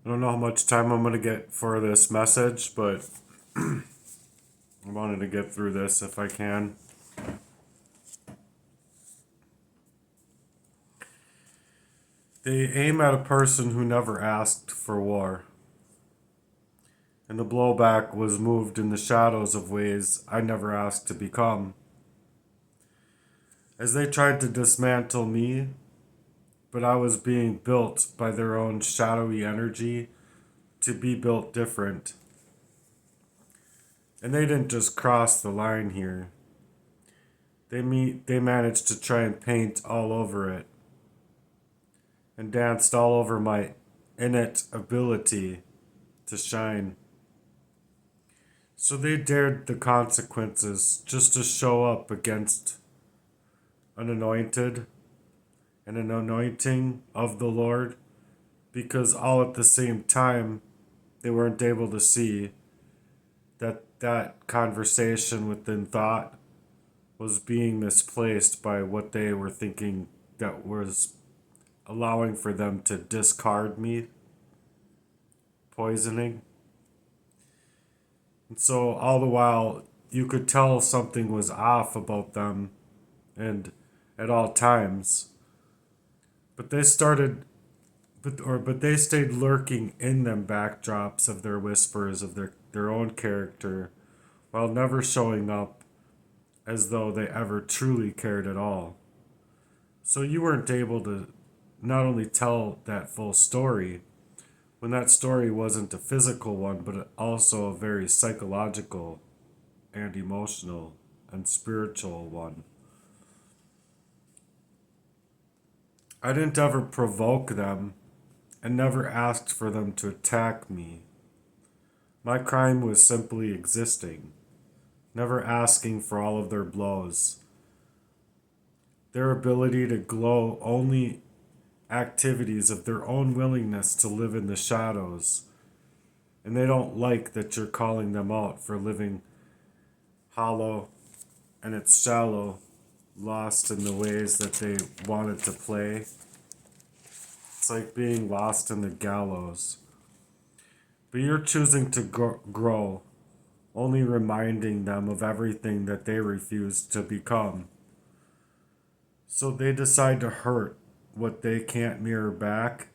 I don't know how much time I'm going to get for this message, but I wanted to get through this if I can. They aim at a person who never asked for war, and the blowback was moved in the shadows of ways I never asked to become. As they tried to dismantle me, but I was being built by their own shadowy energy to be built different. And they didn't just cross the line here. They managed to try and paint all over it and danced all over my innate ability to shine. So they dared the consequences just to show up against an anointed and an anointing of the Lord, because all at the same time they weren't able to see that that conversation within thought was being misplaced by what they were thinking that was allowing for them to discard me, poisoning. And so all the while you could tell something was off about them and at all times. But they started but they stayed lurking in them backdrops of their whispers of their own character while never showing up as though they ever truly cared at all. So you weren't able to not only tell that full story, when that story wasn't a physical one, but also a very psychological and emotional and spiritual one. I didn't ever provoke them and never asked for them to attack me. My crime was simply existing, never asking for all of their blows. Their ability to glow only activities of their own willingness to live in the shadows. And they don't like that you're calling them out for living hollow and it's shallow, lost in the ways that they wanted to play. It's like being lost in the gallows. But you're choosing to grow, only reminding them of everything that they refuse to become. So they decide to hurt what they can't mirror back,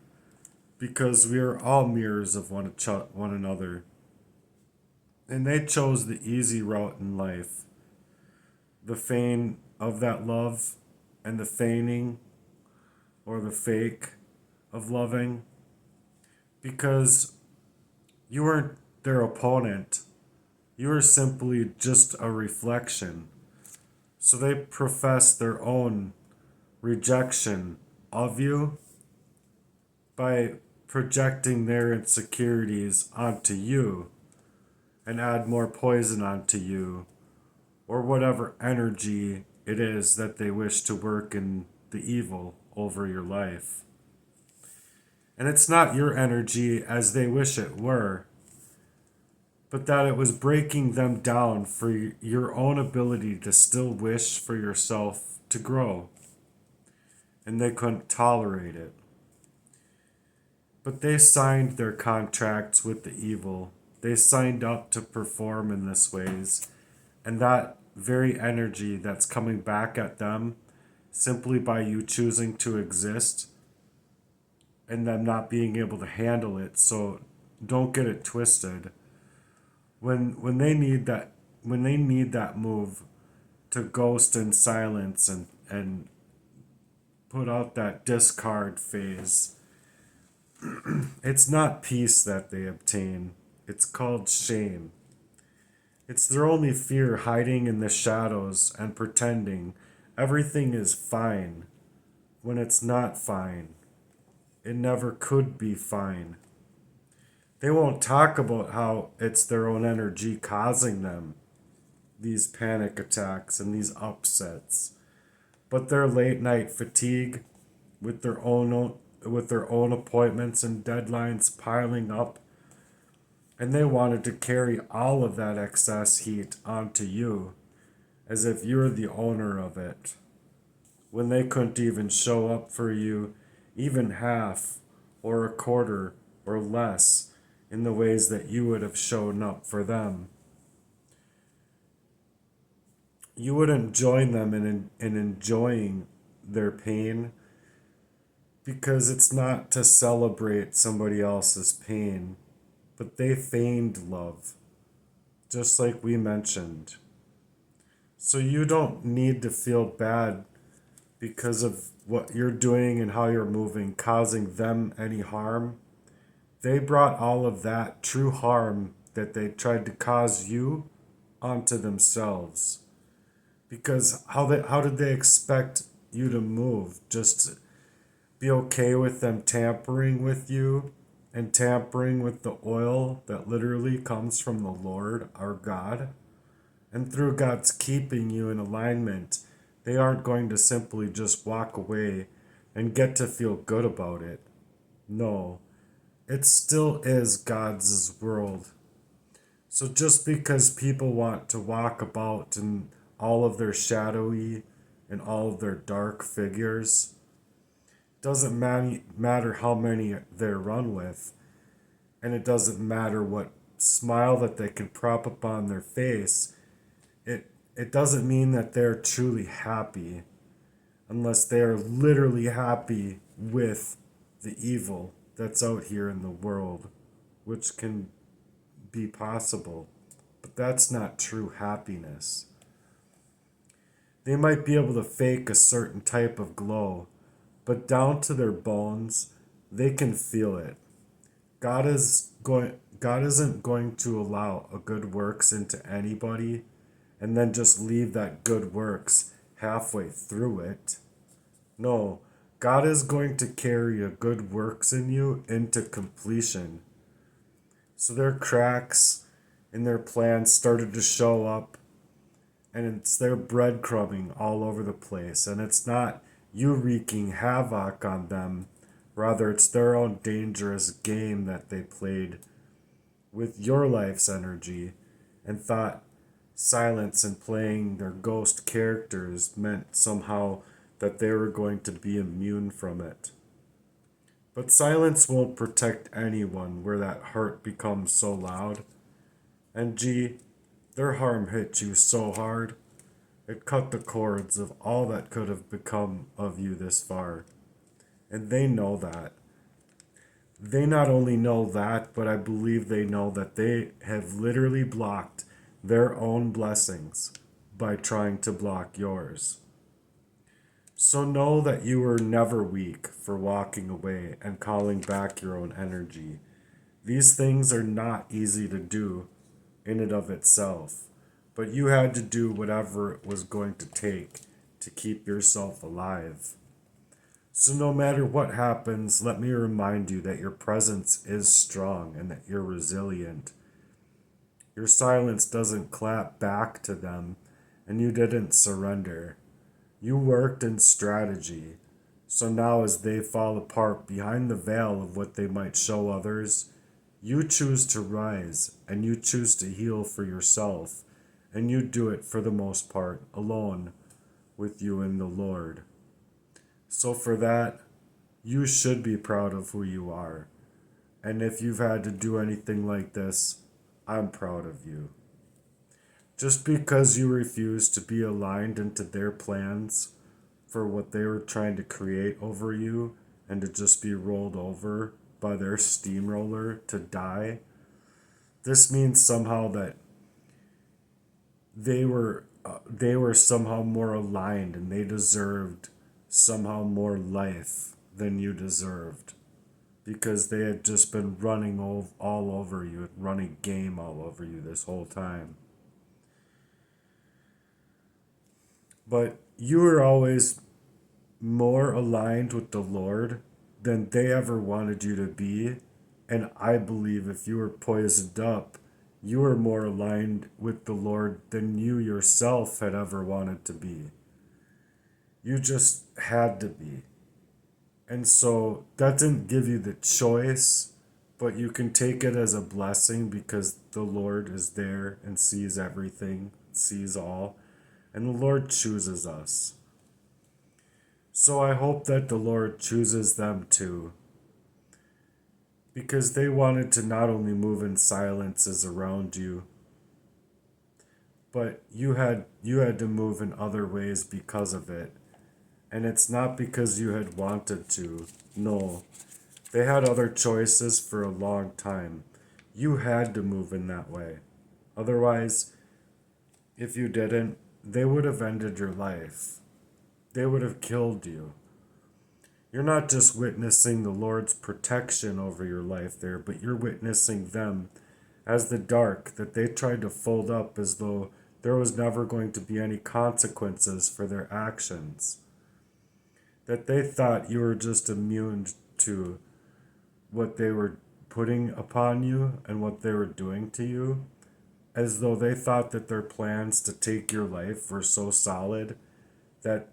because we are all mirrors of one another. And they chose the easy route in life, the feign of that love and the feigning or the fake of loving, because you weren't their opponent. You were simply just a reflection. So they profess their own rejection of you by projecting their insecurities onto you and add more poison onto you, or whatever energy it is that they wish to work in the evil over your life. And it's not your energy as they wish it were, but that it was breaking them down for your own ability to still wish for yourself to grow. And they couldn't tolerate it. But they signed their contracts with the evil. They signed up to perform in this ways. And that very energy that's coming back at them simply by you choosing to exist and them not being able to handle it. So don't get it twisted. When they need that move to ghost in silence and put out that discard phase, it's not peace that they obtain. It's called shame. It's their only fear hiding in the shadows and pretending everything is fine when it's not fine. It never could be fine. They won't talk about how it's their own energy causing them these panic attacks and these upsets. But their late night fatigue with their own appointments and deadlines piling up, and they wanted to carry all of that excess heat onto you as if you're the owner of it, when they couldn't even show up for you even half or a quarter or less in the ways that you would have shown up for them. You wouldn't join them in enjoying their pain because it's not to celebrate somebody else's pain, but they feigned love, just like we mentioned. So you don't need to feel bad because of what you're doing and how you're moving, causing them any harm. They brought all of that true harm that they tried to cause you onto themselves. Because how did they expect you to move? Just be okay with them tampering with you and tampering with the oil that literally comes from the Lord our God? And through God's keeping you in alignment, they aren't going to simply just walk away and get to feel good about it. No, it still is God's world. So just because people want to walk about in all of their shadowy and all of their dark figures, doesn't matter how many they're run with, and it doesn't matter what smile that they can prop up on their face. It doesn't mean that they're truly happy unless they are literally happy with the evil that's out here in the world, which can be possible, but that's not true happiness. They might be able to fake a certain type of glow, but down to their bones, they can feel it. God isn't going to allow a good works into anybody and then just leave that good works halfway through it. No, God is going to carry a good works in you into completion. So their cracks in their plans started to show up, and it's their breadcrumbing all over the place. And it's not you wreaking havoc on them, rather, it's their own dangerous game that they played with your life's energy and thought silence and playing their ghost characters meant somehow that they were going to be immune from it. But silence won't protect anyone where that hurt becomes so loud. And gee, their harm hit you so hard, it cut the cords of all that could have become of you this far. And they know that. They not only know that, but I believe they know that they have literally blocked their own blessings by trying to block yours. So know that you were never weak for walking away and calling back your own energy. These things are not easy to do in and of itself, but you had to do whatever it was going to take to keep yourself alive. So no matter what happens, let me remind you that your presence is strong and that you're resilient. Your silence doesn't clap back to them, and you didn't surrender. You worked in strategy. So now, as they fall apart behind the veil of what they might show others, you choose to rise and you choose to heal for yourself, and you do it for the most part alone with you and the Lord. So, for that, you should be proud of who you are. And if you've had to do anything like this, I'm proud of you. Just because you refuse to be aligned into their plans for what they were trying to create over you and to just be rolled over by their steamroller to die, this means somehow that they were somehow more aligned and they deserved somehow more life than you deserved, because they had just been running all over you, running game all over you this whole time. But you were always more aligned with the Lord than they ever wanted you to be. And I believe if you were poisoned up, you were more aligned with the Lord than you yourself had ever wanted to be. You just had to be. And so that didn't give you the choice, but you can take it as a blessing because the Lord is there and sees everything, sees all, and the Lord chooses us. So I hope that the Lord chooses them too. because they wanted to not only move in silences around you, but you had to move in other ways because of it. And it's not because you had wanted to. No. They had other choices for a long time. You had to move in that way. Otherwise, if you didn't, they would have ended your life. They would have killed you. You're not just witnessing the Lord's protection over your life there, but you're witnessing them as the dark that they tried to fold up as though there was never going to be any consequences for their actions. That they thought you were just immune to what they were putting upon you and what they were doing to you, as though they thought that their plans to take your life were so solid that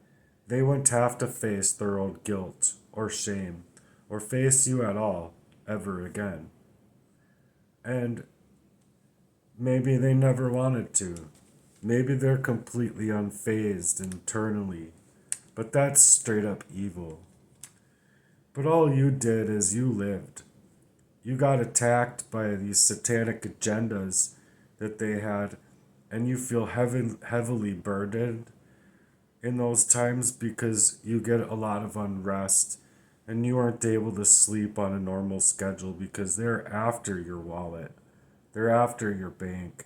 they wouldn't have to face their own guilt or shame or face you at all ever again. And maybe they never wanted to. Maybe they're completely unfazed internally, but that's straight up evil. But all you did is you lived. You got attacked by these satanic agendas that they had, and you feel heavily burdened in those times because you get a lot of unrest and you aren't able to sleep on a normal schedule because they're after your wallet, they're after your bank,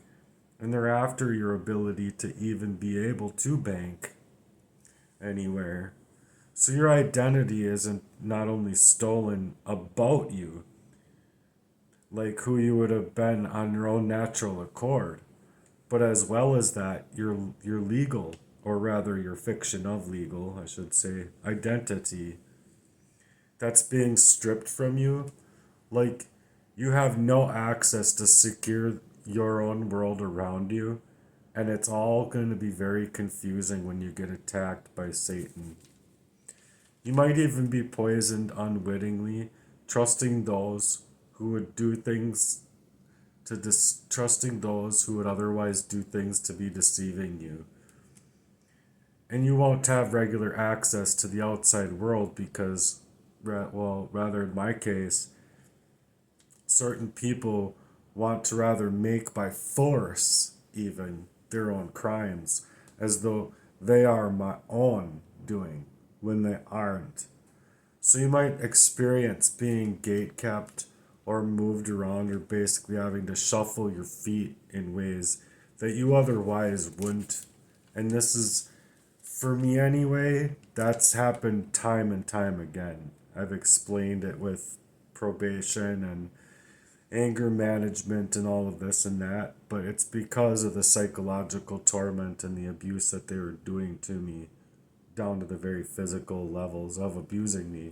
and they're after your ability to even be able to bank anywhere. So your identity isn't not only stolen about you, like who you would have been on your own natural accord, but as well as that, your legal, or rather your fiction of legal, I should say, identity that's being stripped from you. Like you have no access to secure your own world around you, and it's all going to be very confusing when you get attacked by Satan. You might even be poisoned unwittingly, trusting those who would do things trusting those who would otherwise do things to be deceiving you. And you won't have regular access to the outside world because, well, rather in my case, certain people want to rather make by force even their own crimes as though they are my own doing when they aren't. So you might experience being gate kept or moved around or basically having to shuffle your feet in ways that you otherwise wouldn't. And this is, for me anyway, that's happened time and time again. I've explained it with probation and anger management and all of this and that, but it's because of the psychological torment and the abuse that they were doing to me, down to the very physical levels of abusing me,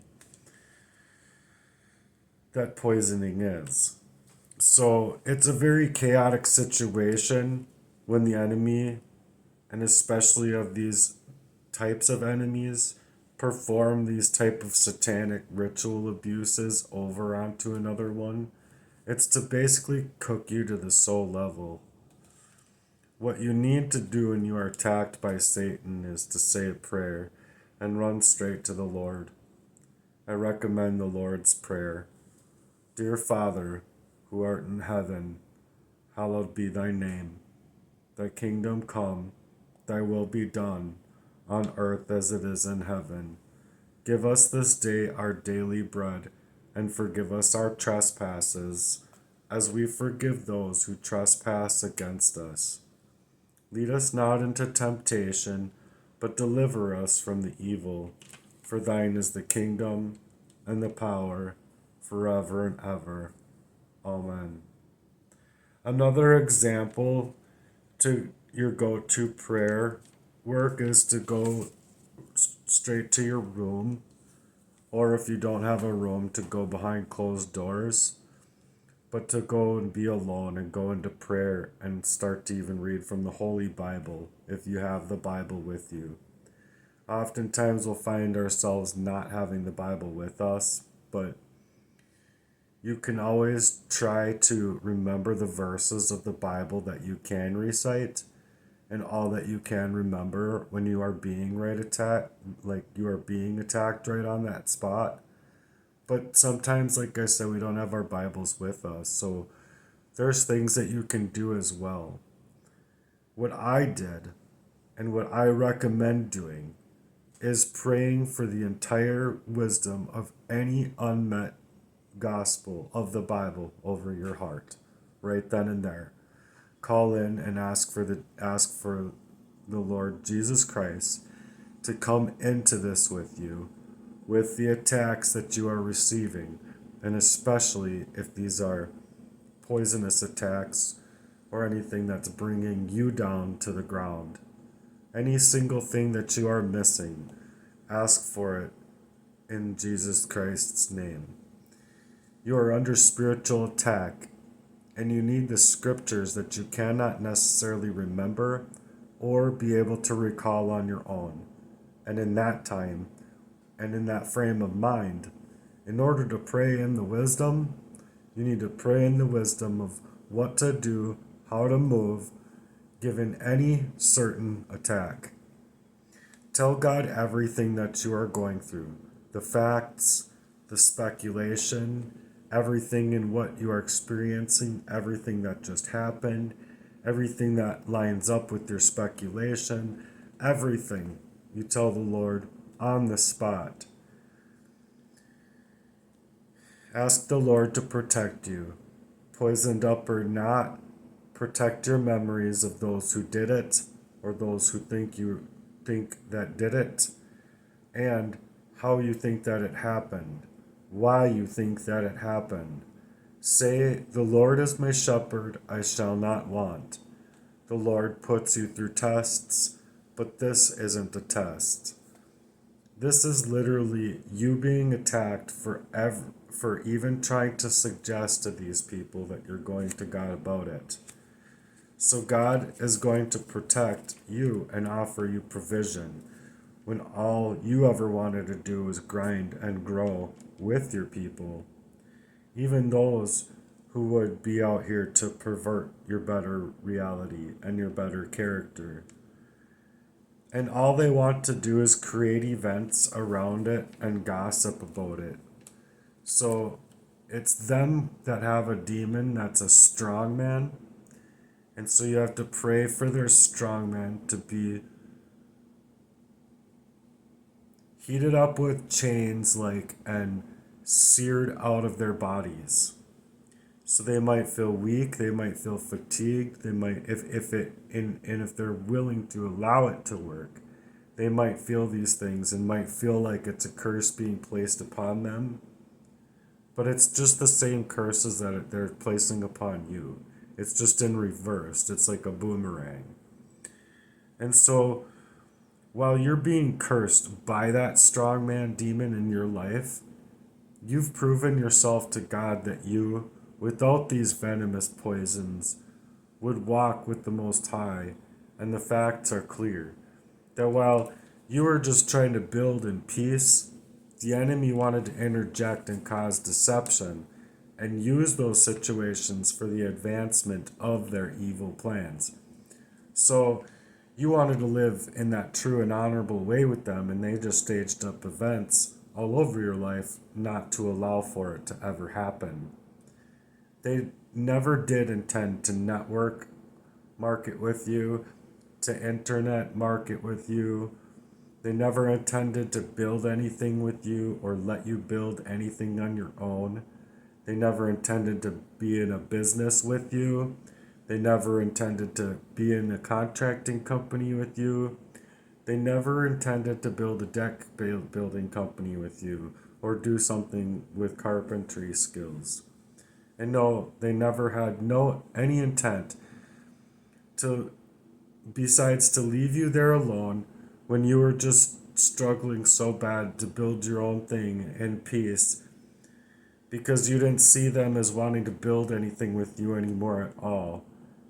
that poisoning is. So it's a very chaotic situation when the enemy, and especially of these types of enemies, perform these type of satanic ritual abuses over onto another one. It's to basically cook you to the soul level. What you need to do when you are attacked by Satan is to say a prayer and run straight to the Lord. I recommend the Lord's Prayer. Dear Father, who art in heaven, hallowed be thy name. Thy kingdom come, thy will be done, on earth as it is in heaven. Give us this day our daily bread, and forgive us our trespasses, as we forgive those who trespass against us. Lead us not into temptation, but deliver us from the evil. For thine is the kingdom, and the power, forever and ever. Amen. Another example to your go-to prayer work is to go straight to your room, or if you don't have a room, to go behind closed doors, but to go and be alone and go into prayer and start to even read from the Holy Bible if you have the Bible with you. Oftentimes we'll find ourselves not having the Bible with us, but you can always try to remember the verses of the Bible that you can recite and all that you can remember when you are being attacked right on that spot. But sometimes, like I said, we don't have our Bibles with us. So there's things that you can do as well. What I did and what I recommend doing is praying for the entire wisdom of any unmet gospel of the Bible over your heart, right then and there. Call in and ask for the Lord Jesus Christ to come into this with you, with the attacks that you are receiving, and especially if these are poisonous attacks or anything that's bringing you down to the ground. Any single thing that you are missing, ask for it in Jesus Christ's name. You are under spiritual attack, and you need the scriptures that you cannot necessarily remember or be able to recall on your own. And in that time, and in that frame of mind, in order to pray in the wisdom, you need to pray in the wisdom of what to do, how to move, given any certain attack. Tell God everything that you are going through, the facts, the speculation, everything in what you are experiencing, everything that just happened, everything that lines up with your speculation, everything you tell the Lord on the spot. Ask the Lord to protect you, poisoned up or not. Protect your memories of those who did it or those who think that did it, and how you think that it happened, why you think that it happened. Say, the Lord is my shepherd, I shall not want. The Lord puts you through tests, but this isn't a test. This is literally you being attacked for even trying to suggest to these people that you're going to God about it. So God is going to protect you and offer you provision when all you ever wanted to do was grind and grow with your people, even those who would be out here to pervert your better reality and your better character. And all they want to do is create events around it and gossip about it. So it's them that have a demon that's a strong man. And so you have to pray for their strong man to be heated up with chains and seared out of their bodies. So they might feel weak, they might feel fatigued, they might if they're willing to allow it to work, they might feel these things and might feel like it's a curse being placed upon them. But it's just the same curses that they're placing upon you. It's just in reverse. It's like a boomerang. And so while you're being cursed by that strongman demon in your life, you've proven yourself to God that you, without these venomous poisons, would walk with the Most High, and the facts are clear. That while you were just trying to build in peace, the enemy wanted to interject and cause deception and use those situations for the advancement of their evil plans. So you wanted to live in that true and honorable way with them, and they just staged up events all over your life not to allow for it to ever happen. They never did intend to network market with you, to internet market with you. They never intended to build anything with you or let you build anything on your own. They never intended to be in a business with you. They never intended to be in a contracting company with you. They never intended to build a deck building company with you or do something with carpentry skills. And no, they never had any intent to, besides to leave you there alone when you were just struggling so bad to build your own thing in peace, because you didn't see them as wanting to build anything with you anymore at all.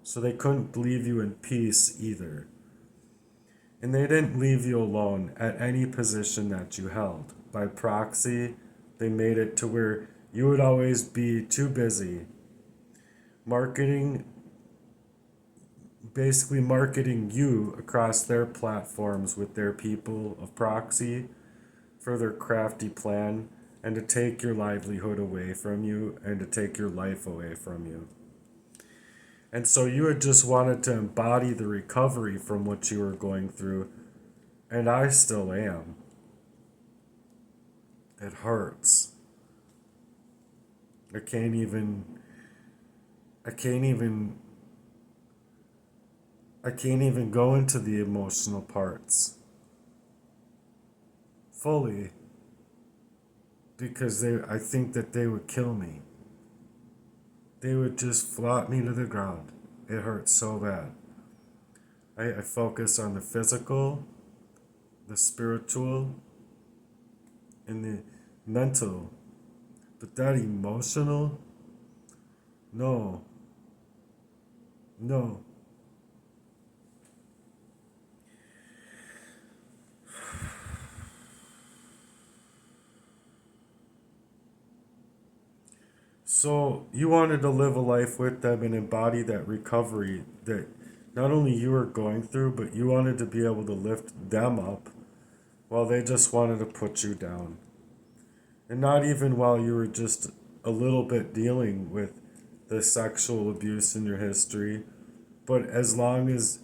So they couldn't leave you in peace either. And they didn't leave you alone at any position that you held. By proxy, they made it to where you would always be too busy basically marketing you across their platforms with their people of proxy for their crafty plan, and to take your livelihood away from you and to take your life away from you. And so you had just wanted to embody the recovery from what you were going through, and I still am. It hurts. I can't even I can't even I can't even go into the emotional parts fully because I think that they would kill me. They would just flop me to the ground. It hurts so bad. I focus on the physical, the spiritual, and the mental. But that emotional, no, no. So you wanted to live a life with them and embody that recovery that not only you were going through, but you wanted to be able to lift them up while they just wanted to put you down. And not even while you were just a little bit dealing with the sexual abuse in your history, but as long as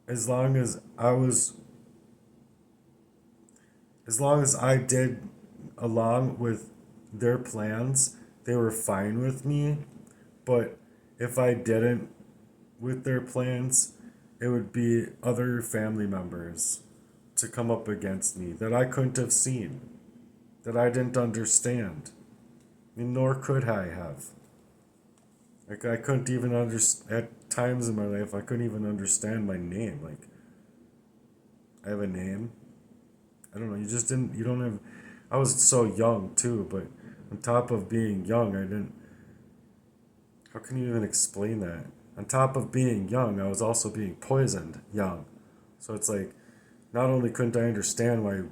I was as long as I did along with their plans, they were fine with me. But if I didn't with their plans, it would be other family members to come up against me that I couldn't have seen, that I didn't understand, and nor could I have. Like I couldn't even understand at times in my life. I couldn't even understand my name. Like I have a name. I don't know. You just didn't. You don't have. I was so young too, but on top of being young, I didn't. How can you even explain that? On top of being young, I was also being poisoned young. So it's like, not only couldn't I understand why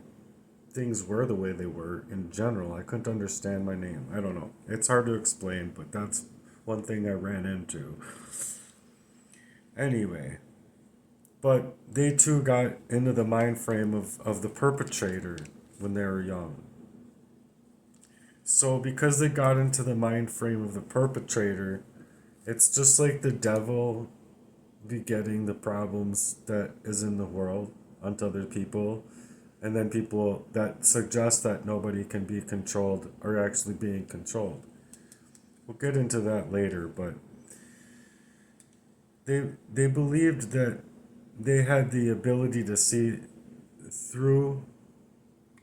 things were the way they were in general, I couldn't understand my name. I don't know. It's hard to explain, but that's one thing I ran into. Anyway, but they too got into the mind frame of the perpetrator when they were young. So because they got into the mind frame of the perpetrator, it's just like the devil begetting the problems that is in the world onto other people, and then people that suggest that nobody can be controlled are actually being controlled. We'll get into that later, but they believed that they had the ability to see through,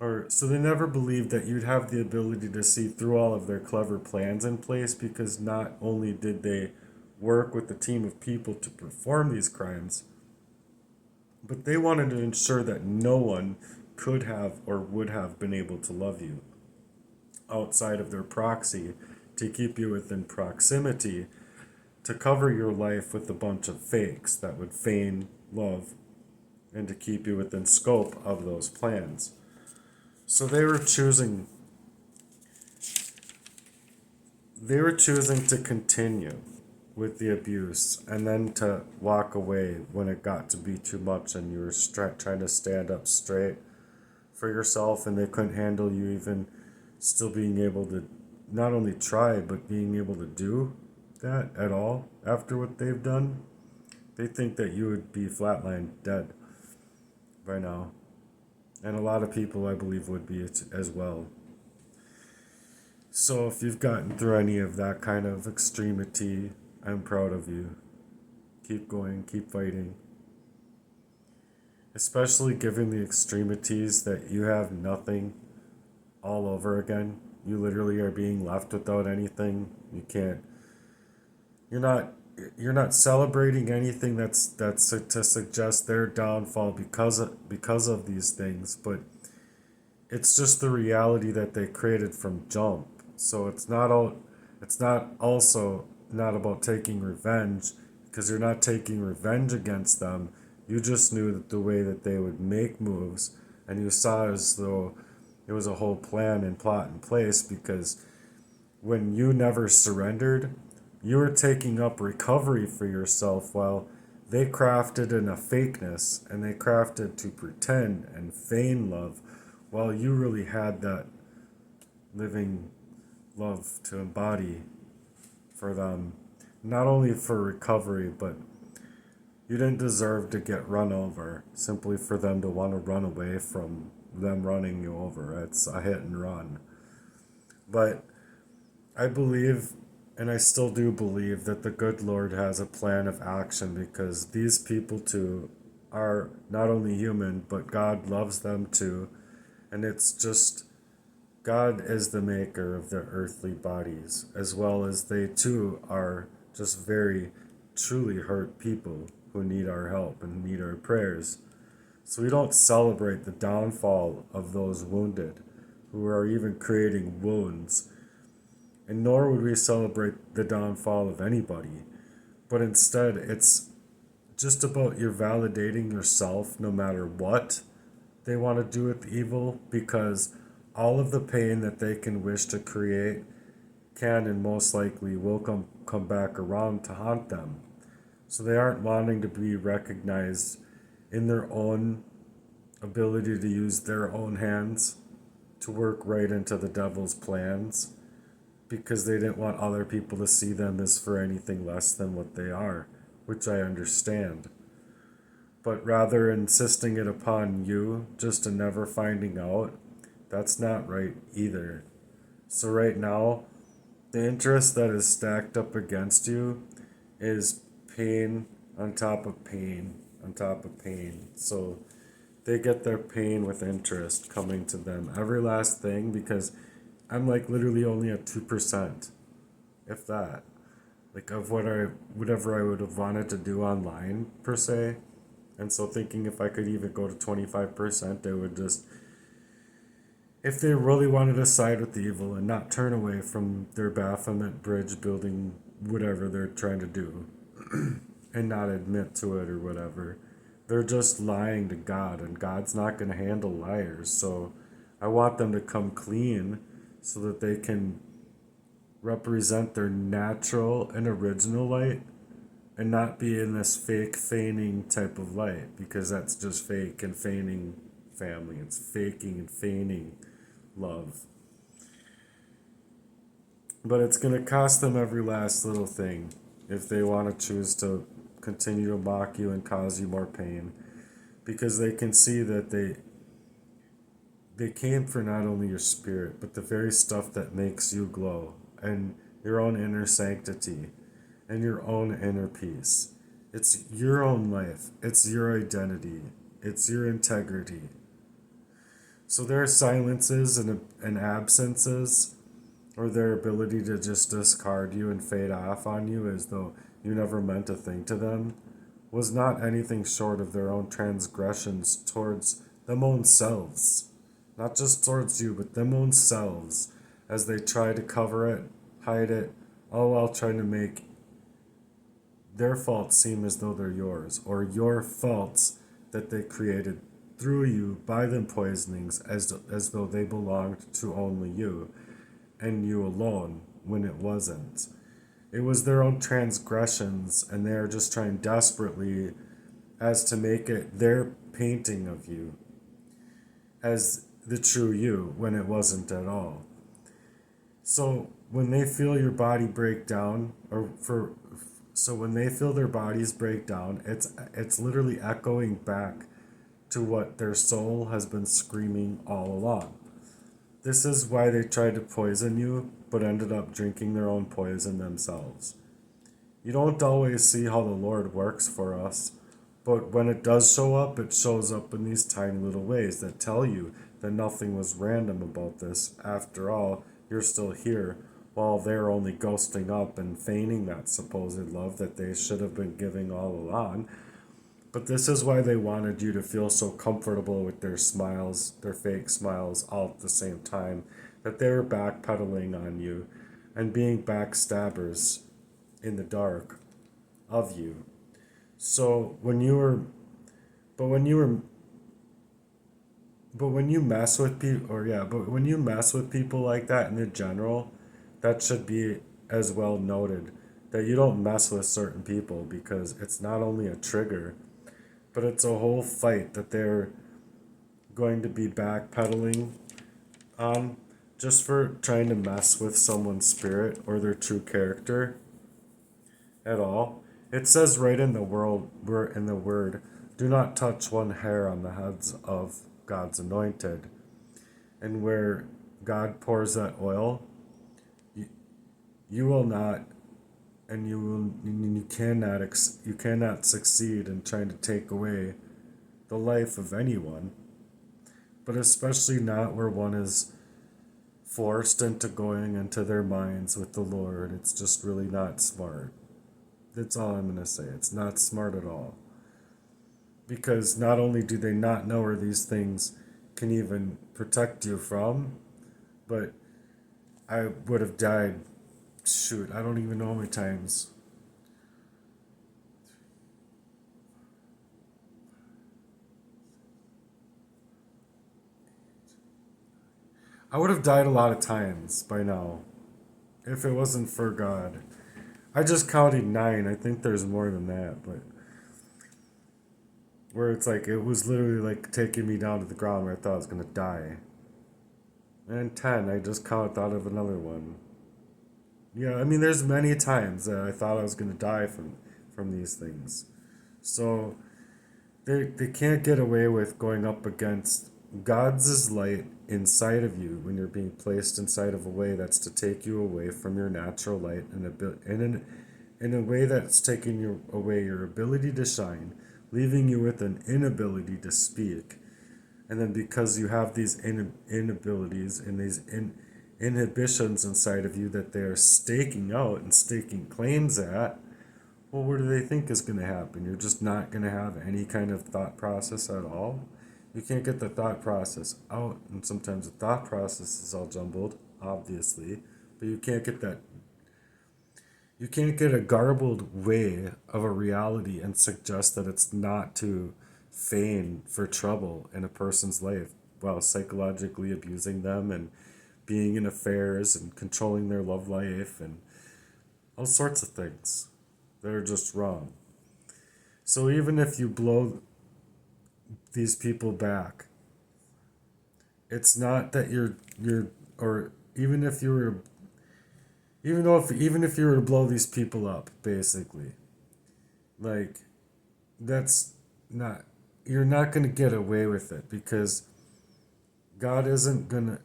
or so they never believed that you'd have the ability to see through all of their clever plans in place, because not only did they work with a team of people to perform these crimes, but they wanted to ensure that no one could have or would have been able to love you outside of their proxy, to keep you within proximity, to cover your life with a bunch of fakes that would feign love, and to keep you within scope of those plans. So they were choosing to continue with the abuse and then to walk away when it got to be too much and you were trying to stand up straight for yourself, and they couldn't handle you even still being able to not only try but being able to do that at all after what they've done. They think that you would be flatline dead by now. And a lot of people, I believe, would be as well. So if you've gotten through any of that kind of extremity, I'm proud of you. Keep going, keep fighting. Especially given the extremities that you have nothing all over again. You literally are being left without anything. You're not you're not celebrating anything that's to suggest their downfall because of these things, but it's just the reality that they created from jump. So it's not also not about taking revenge, because you're not taking revenge against them. You just knew that the way that they would make moves, and you saw as though it was a whole plan and plot in place, because when you never surrendered, you were taking up recovery for yourself, while they crafted in a fakeness and they crafted to pretend and feign love, while you really had that living love to embody for them, not only for recovery, but you didn't deserve to get run over simply for them to want to run away from them running you over. It's a hit and run. But I believe, and I still do believe, that the good Lord has a plan of action because these people too are not only human, but God loves them too. And it's just God is the maker of their earthly bodies, as well as they too are just very truly hurt people who need our help and need our prayers. So we don't celebrate the downfall of those wounded who are even creating wounds, and nor would we celebrate the downfall of anybody. But instead, it's just about you validating yourself no matter what they want to do with evil, because all of the pain that they can wish to create can and most likely will come back around to haunt them. So they aren't wanting to be recognized in their own ability to use their own hands to work right into the devil's plans, because they didn't want other people to see them as for anything less than what they are, which I understand. But rather insisting it upon you just to never finding out, that's not right either. So right now, the interest that is stacked up against you is pain on top of pain on top of pain. So they get their pain with interest coming to them. Every last thing, because I'm like literally only at 2%, if that. Like of whatever I would have wanted to do online per se. And so thinking if I could even go to 25%, they would just, if they really wanted to side with the evil and not turn away from their Baphomet bridge building whatever they're trying to do and not admit to it or whatever, they're just lying to God, and God's not going to handle liars. So I want them to come clean so that they can represent their natural and original light and not be in this fake feigning type of light, because that's just fake and feigning family. It's faking and feigning love. But it's going to cost them every last little thing if they want to choose to continue to mock you and cause you more pain, because they can see that they came for not only your spirit, but the very stuff that makes you glow, and your own inner sanctity, and your own inner peace. It's your own life. It's your identity. It's your integrity. So their silences and absences, or their ability to just discard you and fade off on you as though you never meant a thing to them, was not anything short of their own transgressions towards them own selves. Not just towards you, but them own selves, as they try to cover it, hide it, all while trying to make their faults seem as though they're yours, or your faults that they created through you by them poisonings as though they belonged to only you, and you alone, when it wasn't. It was their own transgressions, and they are just trying desperately as to make it their painting of you as the true you, when it wasn't at all. So when they feel your body break down, so when they feel their bodies break down, it's literally echoing back to what their soul has been screaming all along. This is why they tried to poison you, but ended up drinking their own poison themselves. You don't always see how the Lord works for us, but when it does show up, it shows up in these tiny little ways that tell you that nothing was random about this. After all, you're still here, while they're only ghosting up and feigning that supposed love that they should have been giving all along. But this is why they wanted you to feel so comfortable with their smiles, their fake smiles, all at the same time, that they were backpedaling on you and being backstabbers in the dark of you. So when you mess with people like that in the general, that should be as well noted, that you don't mess with certain people, because it's not only a trigger, but it's a whole fight that they're going to be backpedaling on, just for trying to mess with someone's spirit or their true character at all. It says right in the word, do not touch one hair on the heads of God's anointed. And where God pours that oil, you will not, and you cannot succeed in trying to take away the life of anyone, but especially not where one is forced into going into their minds with the Lord. It's just really not smart. That's all I'm going to say. It's not smart at all. Because not only do they not know where these things can even protect you from, but I would have died, shoot, I don't even know how many times. I would have died a lot of times by now if it wasn't for God. I just counted 9. I think there's more than that, but where it's like it was literally like taking me down to the ground where I thought I was gonna die. And 10, I just thought of another one. Yeah, I mean, there's many times that I thought I was gonna die from these things. So they can't get away with going up against God's light inside of you when you're being placed inside of a way that's to take you away from your natural light and in a way that's taking you away your ability to shine, leaving you with an inability to speak. And then because you have these inabilities and these inhibitions inside of you that they're staking out and staking claims at, well, what do they think is going to happen? You're just not going to have any kind of thought process at all. You can't get the thought process out, and sometimes the thought process is all jumbled, obviously, but you can't get that. You can't get a garbled way of a reality and suggest that it's not to feign for trouble in a person's life while psychologically abusing them and being in affairs and controlling their love life and all sorts of things. They're just wrong. So even if you blow these people back, it's not that you're or even if you were even if you were to blow these people up, basically, like that's not you're not going to get away with it because God isn't going to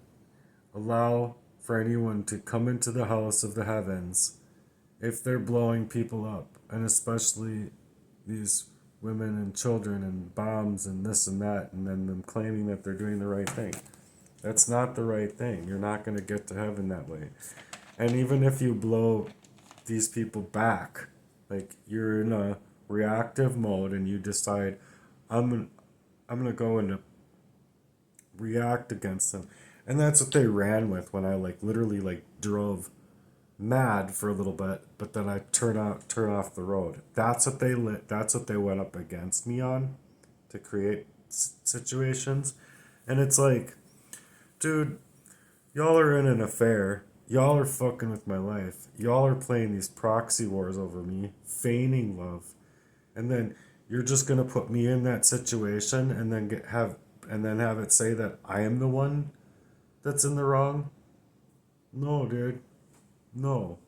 allow for anyone to come into the house of the heavens if they're blowing people up, and especially these women and children and bombs and this and that, and then them claiming that they're doing the right thing. That's not the right thing. You're not going to get to heaven that way. And even if you blow these people back, like you're in a reactive mode and you decide, I'm gonna go into react against them, and that's what they ran with when I like literally like drove mad for a little bit, but then I turn off the road. That's what That's what they went up against me on, to create situations, and it's like, dude, y'all are in an affair. Y'all are fucking with my life. Y'all are playing these proxy wars over me, feigning love, and then you're just gonna put me in that situation and then have it say that I am the one that's in the wrong. No, dude. No,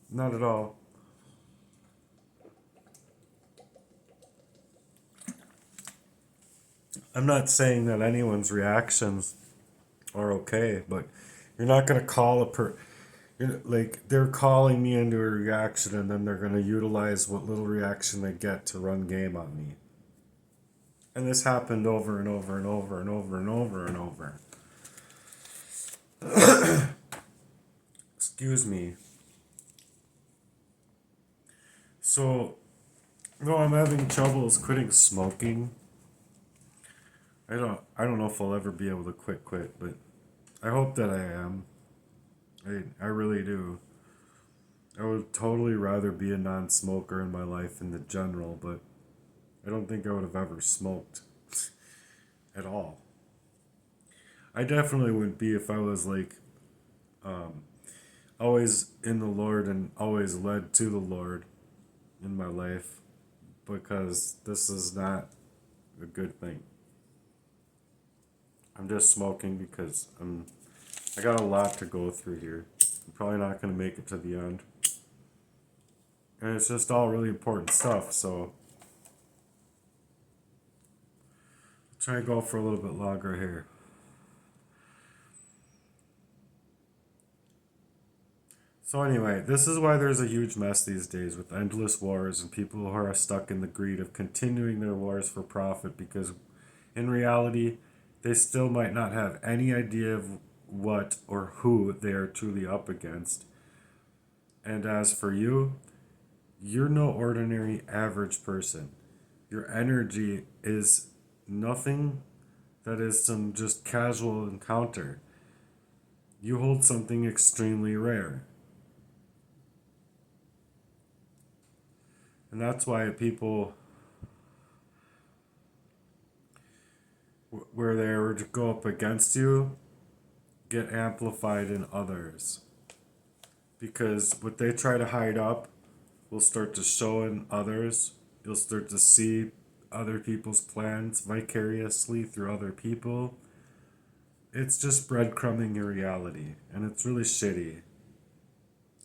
not at all. I'm not saying that anyone's reactions are okay, but you're not gonna call like they're calling me into a reaction and then they're gonna utilize what little reaction they get to run game on me. And this happened over and over and over and over and over and over. Excuse me. So, no, I'm having troubles quitting smoking. I don't know if I'll ever be able to quit, but I hope that I am. I really do. I would totally rather be a non-smoker in my life in the general, but I don't think I would have ever smoked at all. I definitely would be if I was like um, always in the Lord and always led to the Lord in my life, because this is not a good thing. I'm just smoking because I got a lot to go through here. I'm probably not going to make it to the end. And it's just all really important stuff, so I'll try to go for a little bit longer here. So anyway, this is why there's a huge mess these days with endless wars and people who are stuck in the greed of continuing their wars for profit because in reality, they still might not have any idea of what or who they are truly up against. And as for you, you're no ordinary average person. Your energy is nothing that is some just casual encounter. You hold something extremely rare. And that's why people, where they were to go up against you, get amplified in others. Because what they try to hide up will start to show in others. You'll start to see other people's plans vicariously through other people. It's just breadcrumbing your reality, and it's really shitty.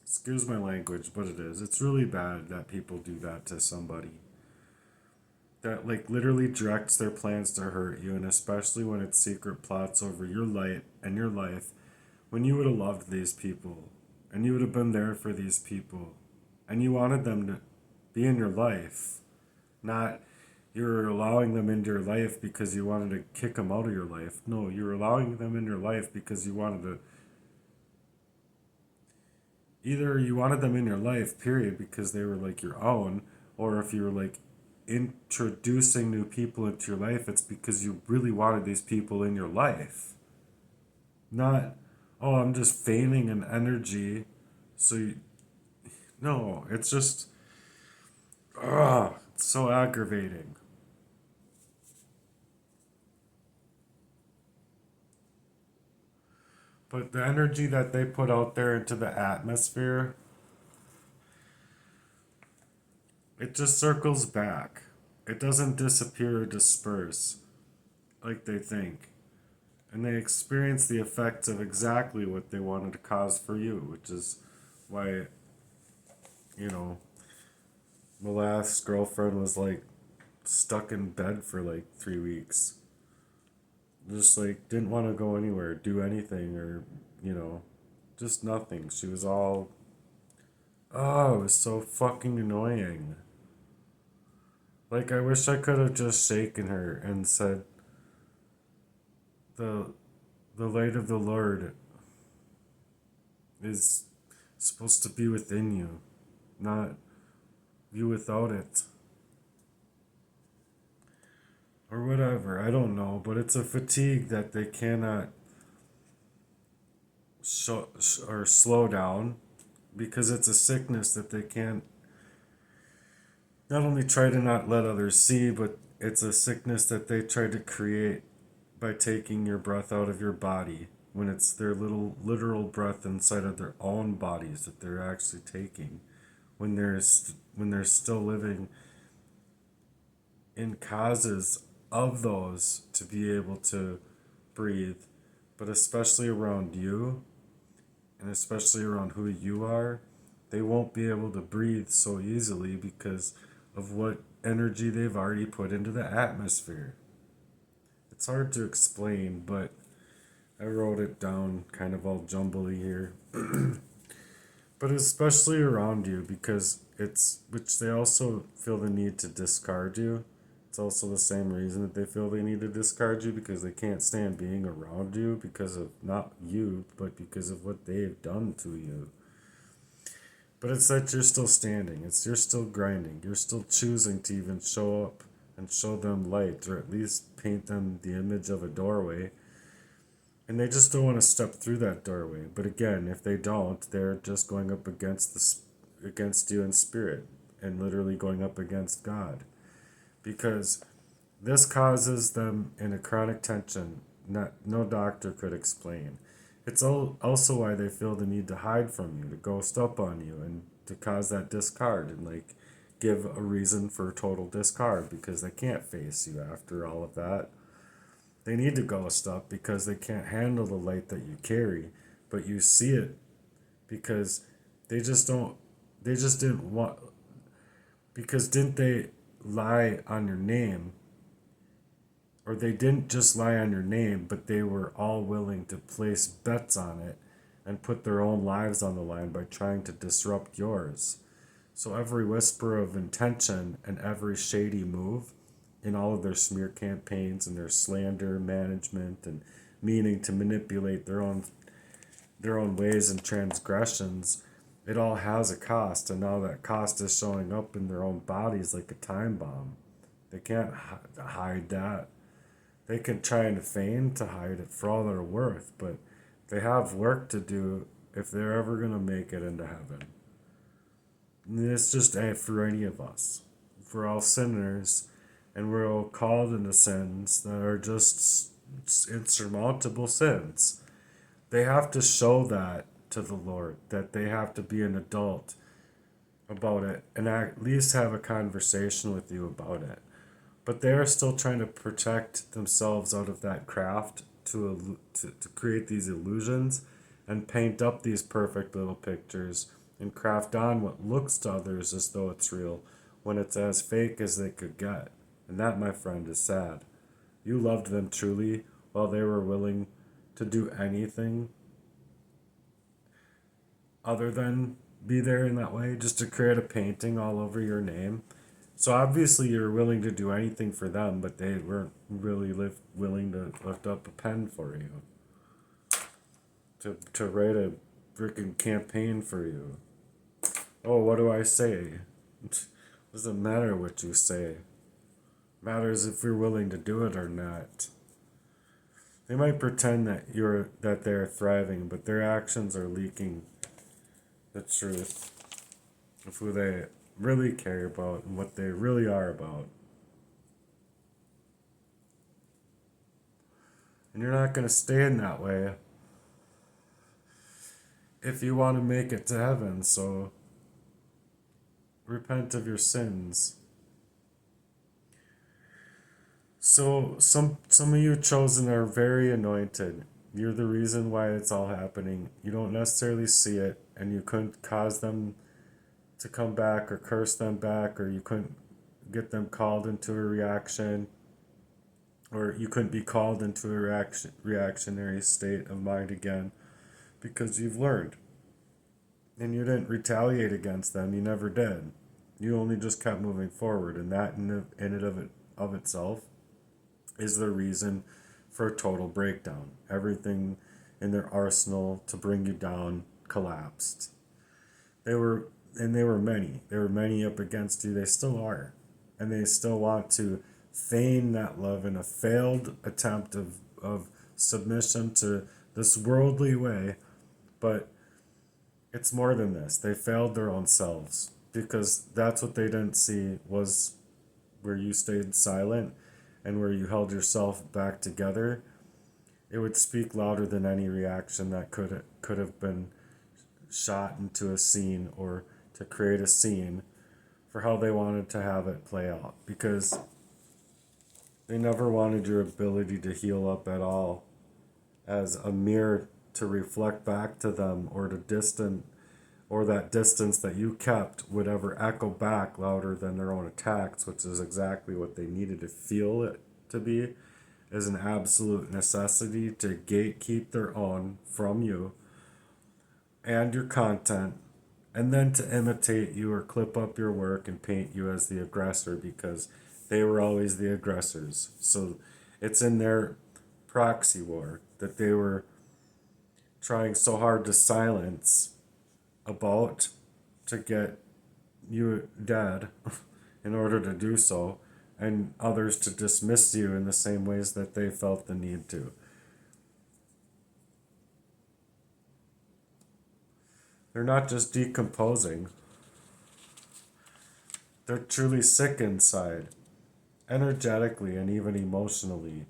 Excuse my language, but it is. It's really bad that people do that to somebody. That, like, literally directs their plans to hurt you, and especially when it's secret plots over your light and your life, when you would have loved these people, and you would have been there for these people, and you wanted them to be in your life, not you're allowing them into your life because you wanted to kick them out of your life. No, you're allowing them in your life because you wanted to. Either you wanted them in your life, period, because they were like your own, or if you were like introducing new people into your life, it's because you really wanted these people in your life. Not, oh, I'm just feigning an energy. So, no, it's just, it's so aggravating. But the energy that they put out there into the atmosphere, it just circles back. It doesn't disappear or disperse like they think. And they experience the effects of exactly what they wanted to cause for you, which is why, you know, my last girlfriend was like stuck in bed for like 3 weeks. Just like didn't want to go anywhere, do anything, or, just nothing. She was all, oh, it was so fucking annoying. Like, I wish I could have just shaken her and said, the the light of the Lord is supposed to be within you, not you without it. Or whatever, I don't know, but it's a fatigue that they cannot or slow down because it's a sickness that they can't not only try to not let others see, but it's a sickness that they try to create by taking your breath out of your body when it's their little literal breath inside of their own bodies that they're actually taking when they're still living in causes of those to be able to breathe, but especially around you and especially around who you are, they won't be able to breathe so easily because of what energy they've already put into the atmosphere. It's hard to explain, but I wrote it down kind of all jumbly here. But especially around you because which they also feel the need to discard you. It's also the same reason that they feel they need to discard you because they can't stand being around you because of not you, but because of what they've done to you. But it's that you're still standing. You're still grinding. You're still choosing to even show up and show them light, or at least paint them the image of a doorway. And they just don't want to step through that doorway. But again, if they don't, they're just going up against you in spirit and literally going up against God. Because this causes them in a chronic tension no doctor could explain. It's also why they feel the need to hide from you, to ghost up on you, and to cause that discard and like give a reason for total discard because they can't face you after all of that. They need to ghost up because they can't handle the light that you carry. but you see it because they just don't, they just didn't want, because didn't they lie on your name? Or they didn't just lie on your name, but they were all willing to place bets on it and put their own lives on the line by trying to disrupt yours. So every whisper of intention and every shady move in all of their smear campaigns and their slander management and meaning to manipulate their own ways and transgressions, it all has a cost, and now that cost is showing up in their own bodies like a time bomb. They can't hide that. They can try and feign to hide it for all they're worth, but they have work to do if they're ever going to make it into heaven. And it's just ain't for any of us. We're all sinners, and we're all called into sins that are just insurmountable sins. They have to show that to the Lord, that they have to be an adult about it and at least have a conversation with you about it. But they are still trying to protect themselves out of that craft to create these illusions and paint up these perfect little pictures and craft on what looks to others as though it's real when it's as fake as they could get. And that, my friend, is sad. You loved them truly while they were willing to do anything other than be there in that way, just to create a painting all over your name. So obviously you're willing to do anything for them, but they weren't really willing to lift up a pen for you. To write a freaking campaign for you. Oh, what do I say? It doesn't matter what you say. It matters if you're willing to do it or not. They might pretend that they're thriving, but their actions are leaking the truth of who they really care about and what they really are about. And you're not going to stay in that way if you want to make it to heaven, so repent of your sins. So some of you chosen are very anointed. You're the reason why it's all happening. You don't necessarily see it, and you couldn't cause them to come back or curse them back, or you couldn't get them called into a reaction, or you couldn't be called into a reactionary state of mind again, because you've learned. And you didn't retaliate against them. You never did. You only just kept moving forward, and that in it of itself is the reason for a total breakdown. Everything in their arsenal to bring you down collapsed. They were many. There were many up against you. They still are. And they still want to feign that love in a failed attempt of submission to this worldly way. But it's more than this. They failed their own selves, because that's what they didn't see was where you stayed silent and where you held yourself back together. It would speak louder than any reaction that could have been shot into a scene or to create a scene for how they wanted to have it play out, because they never wanted your ability to heal up at all as a mirror to reflect back to them, or that distance that you kept would ever echo back louder than their own attacks, which is exactly what they needed to feel it to be, as an absolute necessity to gatekeep their own from you and your content, and then to imitate you or clip up your work and paint you as the aggressor, because they were always the aggressors. So it's in their proxy war that they were trying so hard to silence about to get you dead in order to do so, and others to dismiss you in the same ways that they felt the need to. They're not just decomposing, they're truly sick inside, energetically and even emotionally.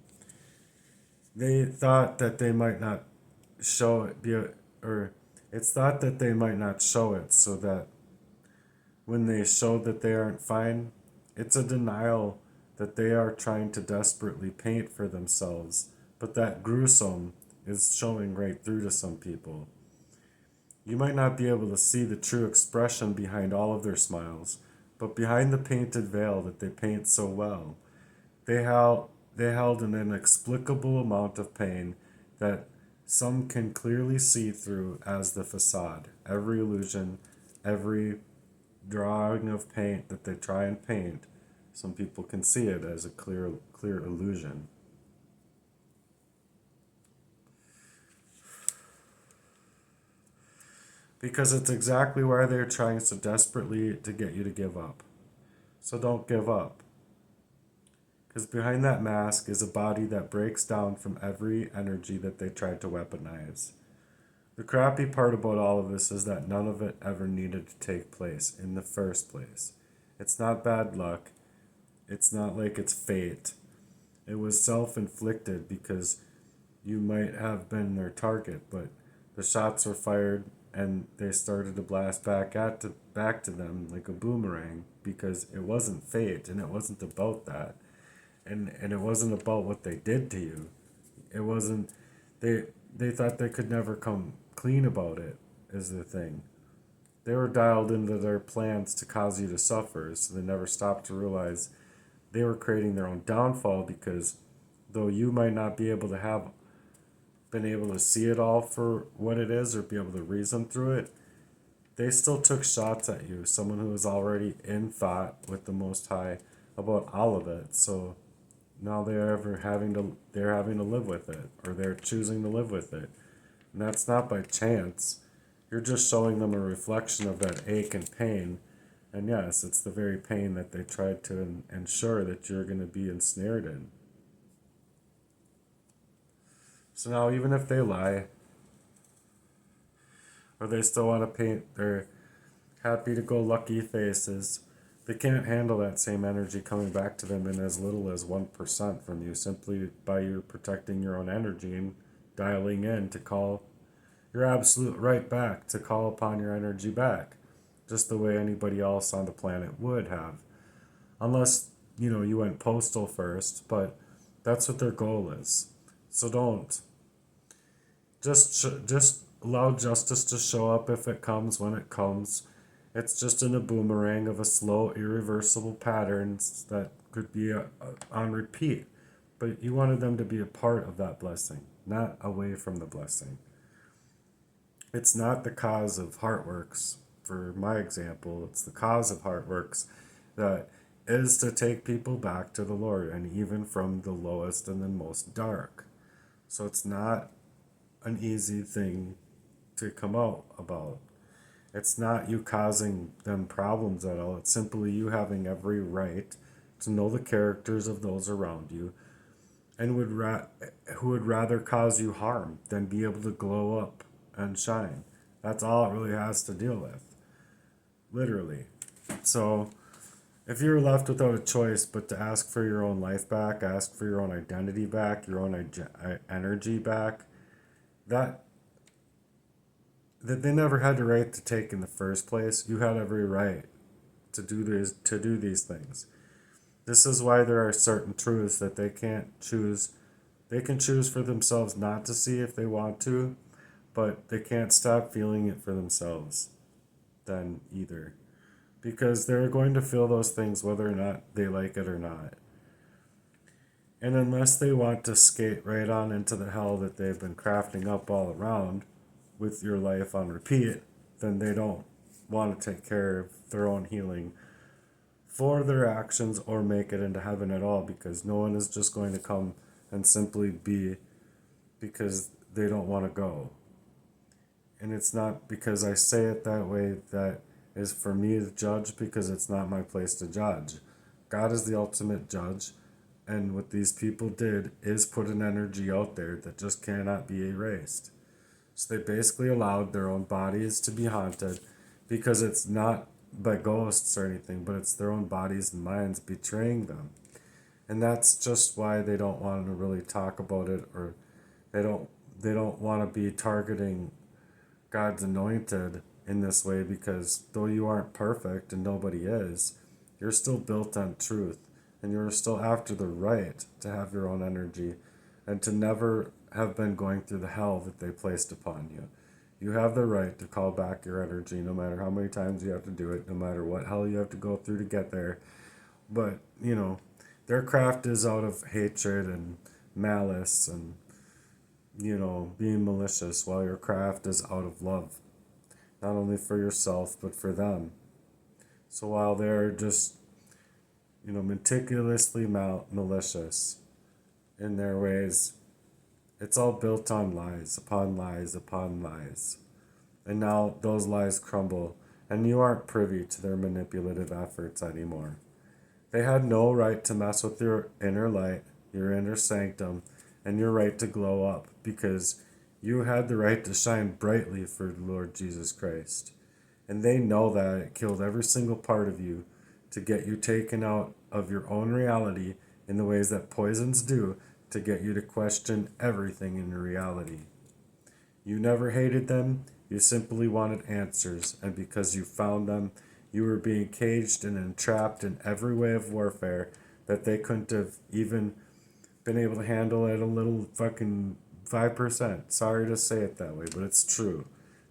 They thought that they might not show it, or it's thought that they might not show it, so that when they show that they aren't fine, it's a denial that they are trying to desperately paint for themselves. But that gruesome is showing right through to some people. You might not be able to see the true expression behind all of their smiles, but behind the painted veil that they paint so well, they held an inexplicable amount of pain that some can clearly see through as the facade. Every illusion, every drawing of paint that they try and paint, some people can see it as a clear illusion. Because it's exactly why they're trying so desperately to get you to give up. So don't give up. Because behind that mask is a body that breaks down from every energy that they tried to weaponize. The crappy part about all of this is that none of it ever needed to take place in the first place. It's not bad luck. It's not like it's fate. It was self-inflicted because you might have been their target, but the shots were fired and they started to blast back to them like a boomerang because it wasn't fate and it wasn't about that. And it wasn't about what they did to you. It wasn't they thought they could never come clean about it is the thing. They were dialed into their plans to cause you to suffer, so they never stopped to realize they were creating their own downfall because though you might not be able to have been able to see it all for what it is or be able to reason through it, they still took shots at you, someone who was already in thought with the Most High about all of it. So now they're having to live with it, or they're choosing to live with it. And that's not by chance. You're just showing them a reflection of that ache and pain. And yes, it's the very pain that they tried to ensure that you're going to be ensnared in. So now, even if they lie, or they still want to paint their happy-to-go-lucky faces, they can't handle that same energy coming back to them in as little as 1% from you, simply by you protecting your own energy and dialing in to call your absolute right back, to call upon your energy back, just the way anybody else on the planet would have. Unless, you went postal first, but that's what their goal is. So don't. Just allow justice to show up if it comes when it comes. It's just in a boomerang of a slow, irreversible patterns that could be on repeat. But you wanted them to be a part of that blessing, not away from the blessing. It's not the cause of Heartworks, for my example, it's the cause of Heartworks that is to take people back to the Lord, and even from the lowest and the most dark. So it's not an easy thing to come out about. It's not you causing them problems at all. It's simply you having every right to know the characters of those around you and who would rather cause you harm than be able to glow up and shine. That's all it really has to deal with. Literally. So if you're left without a choice but to ask for your own life back, ask for your own identity back, your own energy back, that they never had the right to take in the first place. You had every right to do these things. This is why there are certain truths that they can't choose. They can choose for themselves not to see if they want to, but they can't stop feeling it for themselves then either. Because they're going to feel those things whether or not they like it or not. And unless they want to skate right on into the hell that they've been crafting up all around, with your life on repeat, then they don't want to take care of their own healing for their actions or make it into heaven at all, because no one is just going to come and simply be because they don't want to go. And it's not because I say it that way that is for me to judge, because it's not my place to judge. God is the ultimate judge, and what these people did is put an energy out there that just cannot be erased. So they basically allowed their own bodies to be haunted, because it's not by ghosts or anything, but it's their own bodies and minds betraying them. And that's just why they don't want to really talk about it, or they don't want to be targeting God's anointed in this way, because though you aren't perfect and nobody is, you're still built on truth, and you're still after the right to have your own energy and to never have been going through the hell that they placed upon you. You have the right to call back your energy no matter how many times you have to do it, no matter what hell you have to go through to get there. But, their craft is out of hatred and malice and, being malicious, while your craft is out of love, not only for yourself, but for them. So while they're just, meticulously malicious in their ways, it's all built on lies, upon lies, upon lies. And now those lies crumble, and you aren't privy to their manipulative efforts anymore. They had no right to mess with your inner light, your inner sanctum, and your right to glow up, because you had the right to shine brightly for the Lord Jesus Christ. And they know that it killed every single part of you to get you taken out of your own reality in the ways that poisons do, to get you to question everything in your reality. You never hated them, you simply wanted answers, and because you found them, you were being caged and entrapped in every way of warfare that they couldn't have even been able to handle at a little fucking 5%. Sorry to say it that way, but it's true.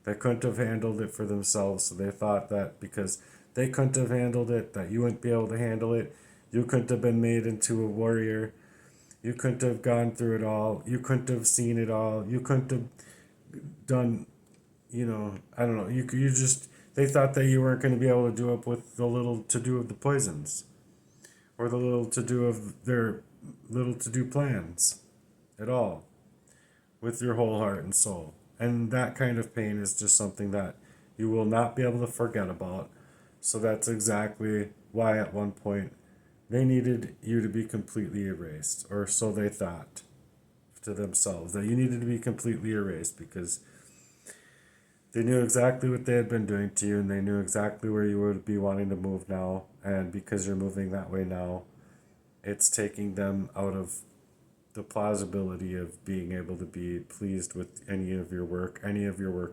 They couldn't have handled it for themselves, so they thought that because they couldn't have handled it, that you wouldn't be able to handle it. You couldn't have been made into a warrior. You couldn't have gone through it all. You couldn't have seen it all. You couldn't have done, I don't know. You just, they thought that you weren't going to be able to do up with the little to do of the poisons, or the little to do of their little to do plans at all, with your whole heart and soul. And that kind of pain is just something that you will not be able to forget about. So that's exactly why at one point they needed you to be completely erased, or so they thought to themselves, that you needed to be completely erased, because they knew exactly what they had been doing to you, and they knew exactly where you would be wanting to move now. And because you're moving that way now, it's taking them out of the plausibility of being able to be pleased with any of your work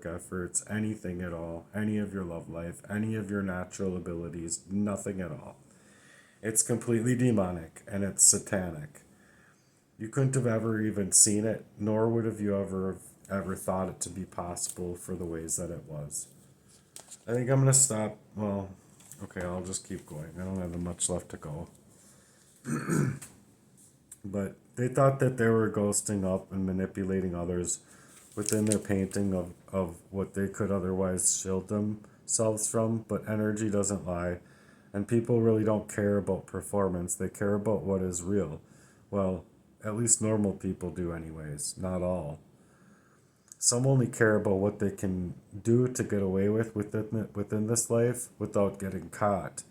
efforts, anything at all, any of your love life, any of your natural abilities, nothing at all. It's completely demonic, and it's satanic. You couldn't have ever even seen it, nor would have you ever thought it to be possible for the ways that it was. I think I'm going to stop. Well, okay, I'll just keep going. I don't have much left to go. But they thought that they were ghosting up and manipulating others within their painting of what they could otherwise shield themselves from. But energy doesn't lie, and people really don't care about performance. They care about what is real. Well, at least normal people do anyways, not all. Some only care about what they can do to get away with within this life without getting caught.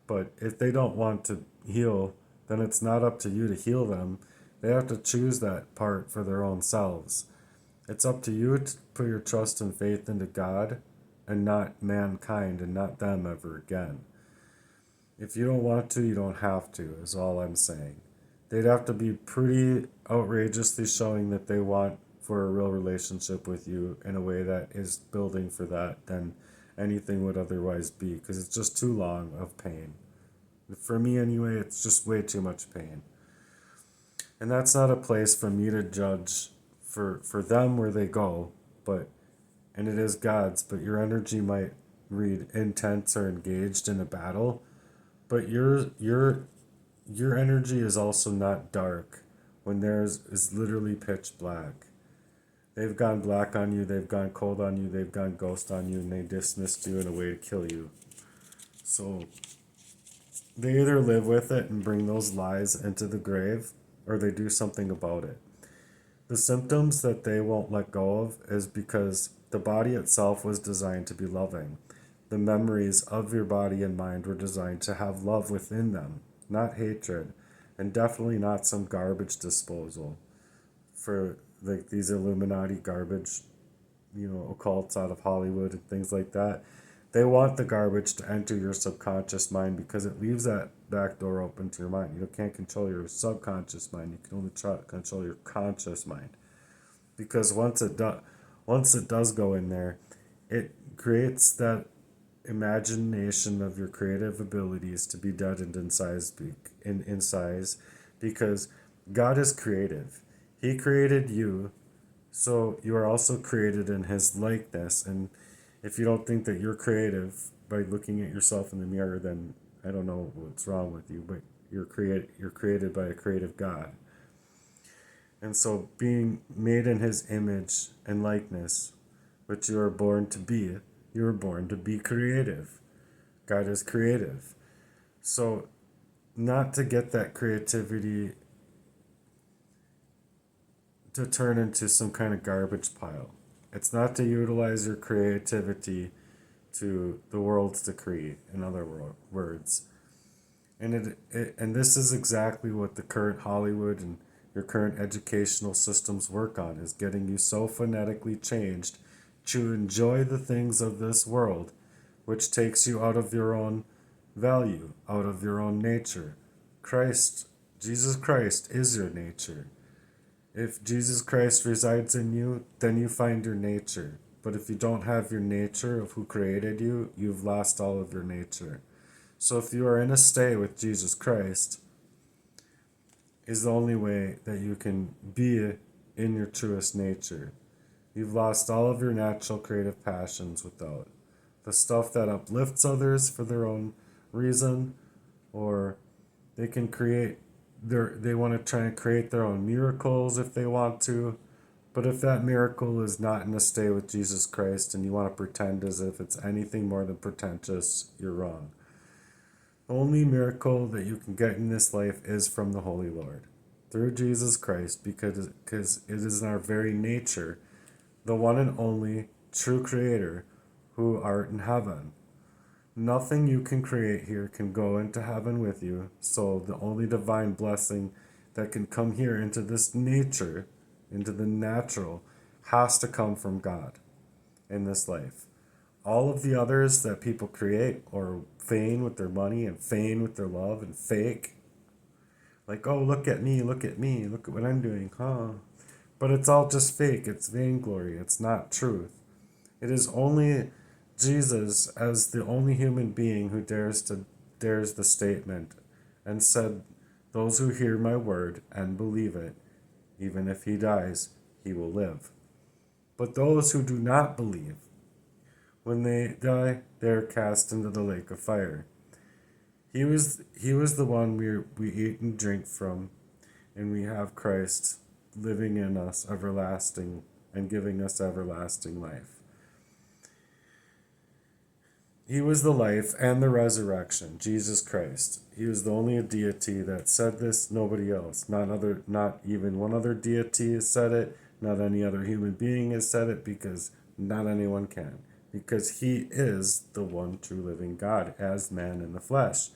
But if they don't want to heal, then it's not up to you to heal them. They have to choose that part for their own selves. It's up to you to put your trust and faith into God and not mankind, and not them ever again. If you don't want to, you don't have to, is all I'm saying. They'd have to be pretty outrageously showing that they want for a real relationship with you in a way that is building for that than anything would otherwise be, because it's just too long of pain. For me anyway, it's just way too much pain. And that's not a place for me to judge for them where they go, and it is God's, but your energy might read intense or engaged in a battle, but your energy is also not dark when theirs is literally pitch black. They've gone black on you, they've gone cold on you, they've gone ghost on you, and they dismissed you in a way to kill you. So they either live with it and bring those lies into the grave, or they do something about it. The symptoms that they won't let go of is because the body itself was designed to be loving. The memories of your body and mind were designed to have love within them, not hatred, and definitely not some garbage disposal for like these Illuminati garbage, occults out of Hollywood and things like that. They want the garbage to enter your subconscious mind because it leaves that back door open to your mind. You can't control your subconscious mind. You can only control your conscious mind. Because once it does go in there, it creates that imagination of your creative abilities to be deadened in size because God is creative. He created you So you are also created in his likeness. And if you don't think that you're creative by looking at yourself in the mirror, then I don't know what's wrong with you, but you're created by a creative God. And so being made in his image and likeness, which you are born to be, you were born to be creative. God is creative. So not to get that creativity to turn into some kind of garbage pile. It's not to utilize your creativity to the world's decree, in other words. And this is exactly what the current Hollywood and your current educational systems work on, is getting you so phonetically changed to enjoy the things of this world, which takes you out of your own value, out of your own nature. Christ, Jesus Christ is your nature. If Jesus Christ resides in you, then you find your nature. But if you don't have your nature of who created you, you've lost all of your nature. So if you are in a stay with Jesus Christ, is the only way that you can be in your truest nature. You've lost all of your natural creative passions without the stuff that uplifts others for their own reason, or they can create they want to try and create their own miracles if they want to. But if that miracle is not in a stay with Jesus Christ and you want to pretend as if it's anything more than pretentious, you're wrong. The only miracle that you can get in this life is from the Holy Lord, through Jesus Christ, because it is in our very nature, the one and only true creator who art in heaven. Nothing you can create here can go into heaven with you, so the only divine blessing that can come here into this nature, into the natural, has to come from God in this life. All of the others that people create or feign with their money and feign with their love and fake, like, oh, look at me, look at me, look at what I'm doing, huh? But it's all just fake, it's vainglory, it's not truth. It is only Jesus, as the only human being who dares the statement and said, those who hear my word and believe it, even if he dies, he will live. But those who do not believe, when they die, they are cast into the lake of fire. He was the one we eat and drink from, and we have Christ living in us everlasting and giving us everlasting life. He was the life and the resurrection, Jesus Christ. He was the only deity that said this, nobody else. Not even one other deity has said it, not any other human being has said it, because not anyone can. Because he is the one true living God as man in the flesh.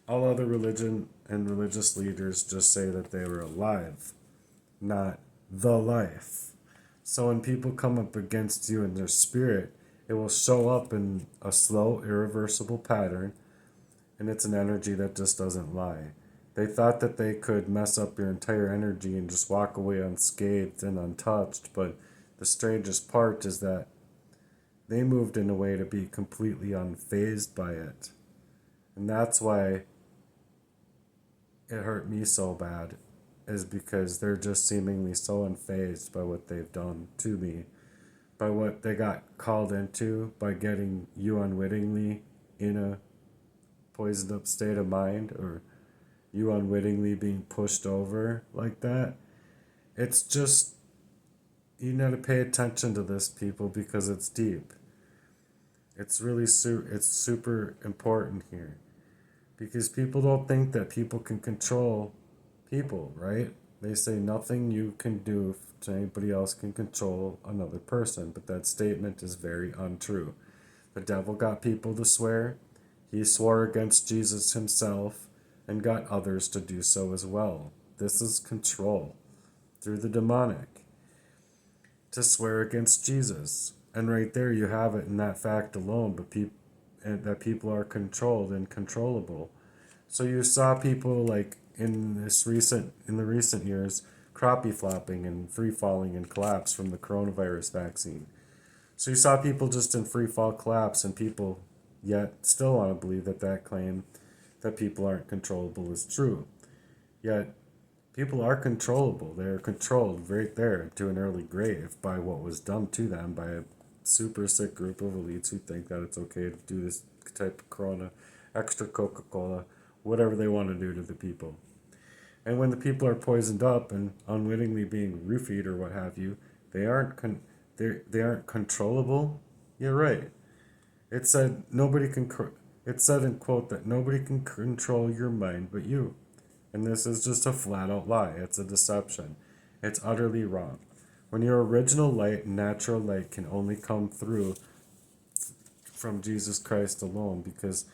All other religion and religious leaders just say that they were alive, not the life. So when people come up against you in their spirit, it will show up in a slow, irreversible pattern, and it's an energy that just doesn't lie. They thought that they could mess up your entire energy and just walk away unscathed and untouched, but the strangest part is that they moved in a way to be completely unfazed by it. And that's why it hurt me so bad, is because they're just seemingly so unfazed by what they've done to me, by what they got called into, by getting you unwittingly in a poisoned up state of mind, or you unwittingly being pushed over like that. It's just, you need to pay attention to this, people, because it's deep. It's really it's super important here, because people don't think that people can control people, right? They say nothing you can do to anybody else can control another person, but that statement is very untrue. The devil got people to swear. He swore against Jesus himself and got others to do so as well. This is control through the demonic, to swear against Jesus. And right there you have it in that fact alone, but that people are controlled and controllable. So you saw people like in the recent years crappie flopping and free falling and collapse from the coronavirus vaccine. So you saw people just in free fall collapse, and people yet still want to believe that claim that people aren't controllable is true. Yet People are controllable. They are controlled right there to an early grave by what was done to them by a super sick group of elites who think that it's okay to do this type of Corona, extra Coca-Cola, whatever they want to do to the people. And when the people are poisoned up and unwittingly being roofied or what have you, they aren't they aren't controllable. You're right. It said nobody can. It said in quote that nobody can control your mind but you. And this is just a flat out lie. It's a deception. It's utterly wrong. When your original light, natural light, can only come through from Jesus Christ alone, because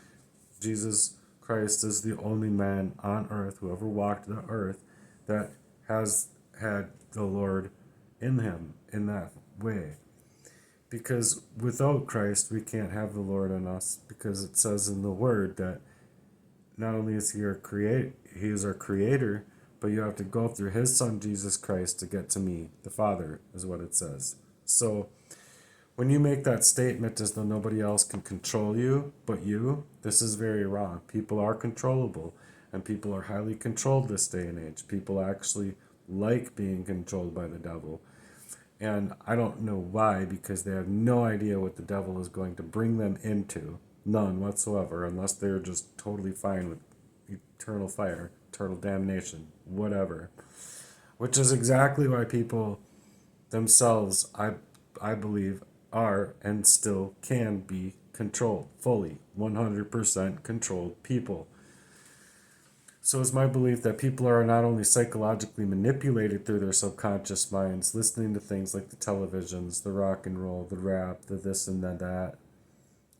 Jesus Christ is the only man on earth who ever walked the earth that has had the Lord in him in that way. Because without Christ, we can't have the Lord in us, because it says in the Word that not only is he he is our creator, but you have to go through his son Jesus Christ to get to me, the Father, is what it says. So when you make that statement as though nobody else can control you but you, this is very wrong. People are controllable, and people are highly controlled this day and age. People actually like being controlled by the devil. And I don't know why, because they have no idea what the devil is going to bring them into. None whatsoever, unless they're just totally fine with eternal fire, eternal damnation, whatever. Which is exactly why people themselves, I believe, are and still can be controlled, fully, 100% controlled people. So it's my belief that people are not only psychologically manipulated through their subconscious minds, listening to things like the televisions, the rock and roll, the rap, the this and the that,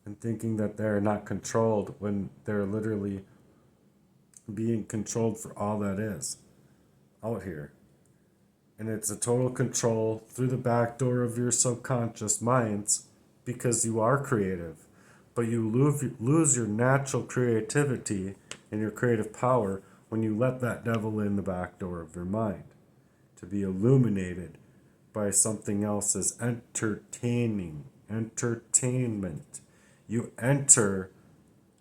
and thinking that they're not controlled when they're literally being controlled for all that is out here. And it's a total control through the back door of your subconscious minds, because you are creative. But you lose your natural creativity and your creative power when you let that devil in the back door of your mind to be illuminated by something else as entertainment. You enter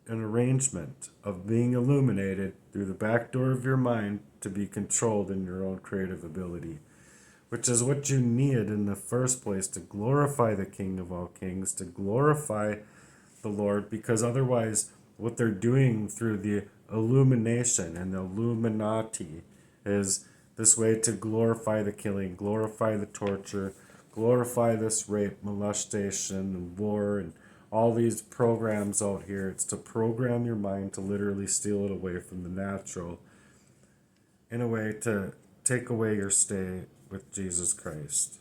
an arrangement of being illuminated through the back door of your mind to be controlled in your own creative ability, which is what you need in the first place to glorify the King of all kings, to glorify the Lord, because otherwise what they're doing through the illumination and the Illuminati is this way to glorify the killing, glorify the torture, glorify this rape, molestation, and war, and all these programs out here. It's to program your mind to literally steal it away from the natural, in a way to take away your stay with Jesus Christ.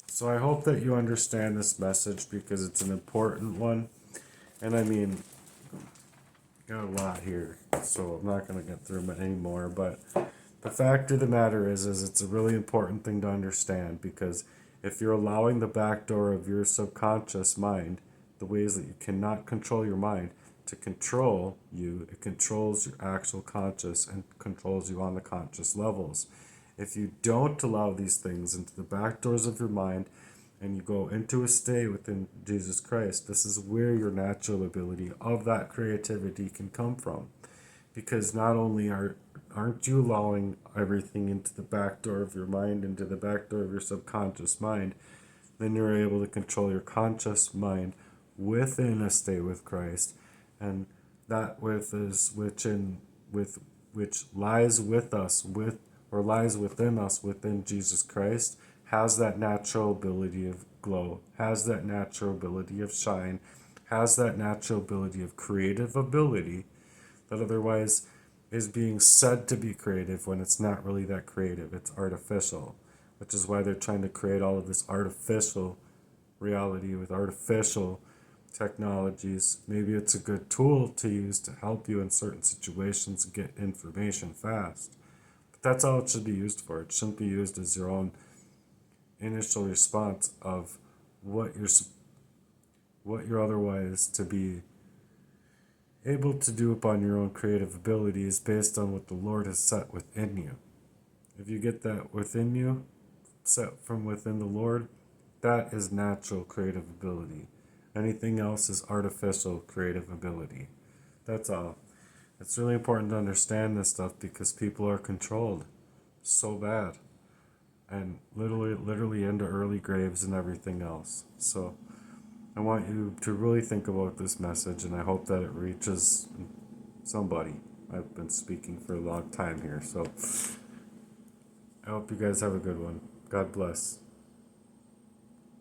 So I hope that you understand this message, because it's an important one. And I mean, got a lot here, so I'm not going to get through them anymore. But the fact of the matter is it's a really important thing to understand, because if you're allowing the back door of your subconscious mind, the ways that you cannot control your mind, to control you, it controls your actual conscious and controls you on the conscious levels. If you don't allow these things into the back doors of your mind, and you go into a stay within Jesus Christ, this is where your natural ability of that creativity can come from. Because not only aren't you allowing everything into the back door of your mind, into the back door of your subconscious mind, then you're able to control your conscious mind within a stay with Christ, and that which lies with us lies within us within Jesus Christ, has that natural ability of glow, has that natural ability of shine, has that natural ability of creative ability that otherwise is being said to be creative when it's not really that creative. It's artificial, which is why they're trying to create all of this artificial reality with artificial technologies. Maybe it's a good tool to use to help you in certain situations get information fast. But that's all it should be used for. It shouldn't be used as your own initial response of what you're otherwise to be able to do upon your own creative abilities based on what the Lord has set within you. If you get that within you, set from within the Lord, that is natural creative ability. Anything else is artificial creative ability. That's all. It's really important to understand this stuff, because people are controlled. so bad. And literally into early graves and everything else. So I want you to really think about this message, and I hope that it reaches somebody. I've been speaking for a long time here, so I hope you guys have a good one. God bless.